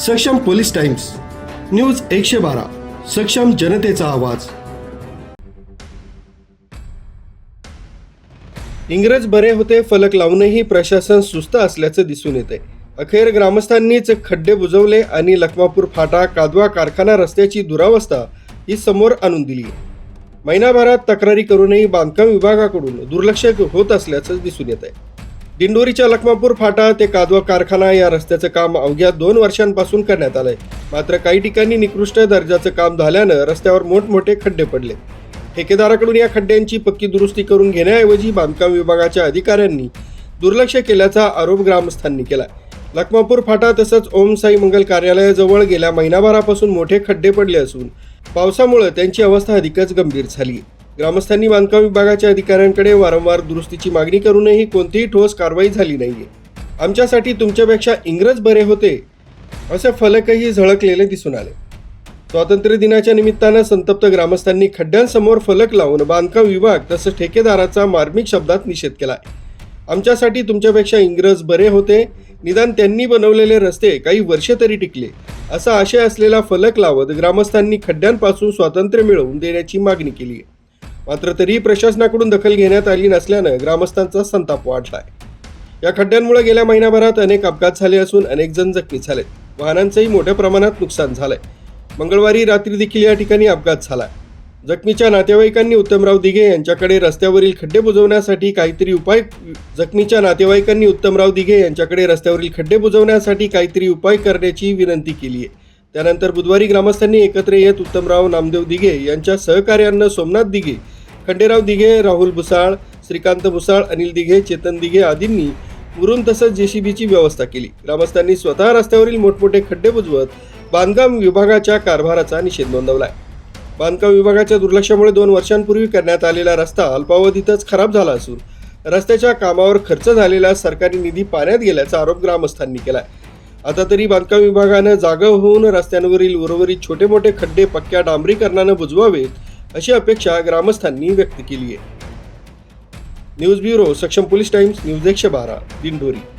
सक्षम police times news 112 सक्षम जनतेचा आवाज। इंग्रज बरे होते फलक लावूनही प्रशासन सुस्त असल्याचं दिसून येते। अखेर ग्रामस्थांनीच खड्डे बुजवले आणि लखमापूर फाटा कादवा कारखाना रस्त्याची दुरावस्था ही समोर आणून दिली। महिनाभरात तक्रारी करूनही बांधकाम विभागाकडून दुर्लक्ष होत असल्याचं दिसून येत आहे। दिंडोरीच्या लखमापूर फाटा ते कादवा कारखाना या रस्त्याचं काम अवघ्या 2 वर्षांपासून करण्यात आलंय। मात्र काही ठिकाणी निकृष्ट दर्जाचं काम झाल्यानं रस्त्यावर मोठमोठे खड्डे पडले। ठेकेदाराकडून या खड्ड्यांची पक्की दुरुस्ती करून घेण्याऐवजी बांधकाम विभागाच्या अधिकाऱ्यांनी दुर्लक्ष केल्याचा आरोप ग्रामस्थांनी केला। लखमापूर फाटा तसंच ओम साई मंगल कार्यालयाजवळ गेल्या महिनाभरापासून मोठे खड्डे पडले असून पावसामुळे त्यांची अवस्था अधिकच गंभीर झाली। ग्रामस्थांनी बांधकाम विभागाच्या अधिकाऱ्यांकडे वारंवार दुरुस्तीची मागणी करूनही कोणतीही ठोस कारवाई झाली नाहीये। आमच्यासाठी तुमच्यापेक्षा इंग्रज बरे होते असे फलकही झळकलेले दिसून आले। स्वातंत्र्य दिनाच्या निमित्तानं संतप्त ग्रामस्थांनी खड्ड्यांसमोर फलक लावून बांधकाम विभाग तसंच ठेकेदाराचा मार्मिक शब्दात निषेध केलाय। आमच्यासाठी तुमच्यापेक्षा इंग्रज बरे होते, निदान त्यांनी बनवलेले रस्ते काही वर्षे तरी टिकले असा आशय असलेला फलक लावत ग्रामस्थांनी खड्ड्यांपासून स्वातंत्र्य मिळवून देण्याची मागणी केली आहे। मात्र तरीही प्रशासनाकडून दखल घेण्यात आली नसल्यानं ग्रामस्थांचा संताप वाढलाय। या खड्ड्यांमुळे गेल्या महिनाभरात अनेक अपघात झाले असून अनेक जण जखमी झालेत। वाहनांचंही मोठ्या प्रमाणात नुकसान झालंय। मंगळवारी रात्री देखील या ठिकाणी अपघात झाला। जखमीच्या नातेवाईकांनी उत्तमराव दिघे यांच्याकडे रस्त्यावरील खड्डे बुजवण्यासाठी काहीतरी उपाय करण्याची विनंती केली आहे। त्यानंतर बुधवारी ग्रामस्थांनी एकत्र येत उत्तमराव नामदेव दिघे यांच्या सहकार्यांना सोमनाथ दिघे, खंडेराव दिघे, राहुल भुसाळ, श्रीकांत भुसाळ, अनिल दिघे, चेतन दिघे आदींनी मुरुम तसंच जेसीबीची व्यवस्था केली। ग्रामस्थांनी स्वतः रस्त्यावरील मोठमोठे खड्डे बुजवत बांधकाम विभागाच्या कारभाराचा निषेध नोंदवलाय। बांधकाम विभागाच्या दुर्लक्षामुळे 2 वर्षांपूर्वी करण्यात आलेला रस्ता अल्पावधीतच खराब झाला असून रस्त्याच्या कामावर खर्च झालेला सरकारी निधी पाण्यात गेल्याचा आरोप ग्रामस्थांनी केलाय। आता तरी बांधकाम विभागानं जागा होऊन रस्त्यांवरील उर्वरित छोटे मोठे खड्डे पक्क्या डांबरीकरणानं बुजवावेत अशी अपेक्षा ग्रामस्थांनी व्यक्त केली आहे। न्यूज ब्युरो सक्षम पोलीस टाइम्स न्यूज 112 दिंडोरी।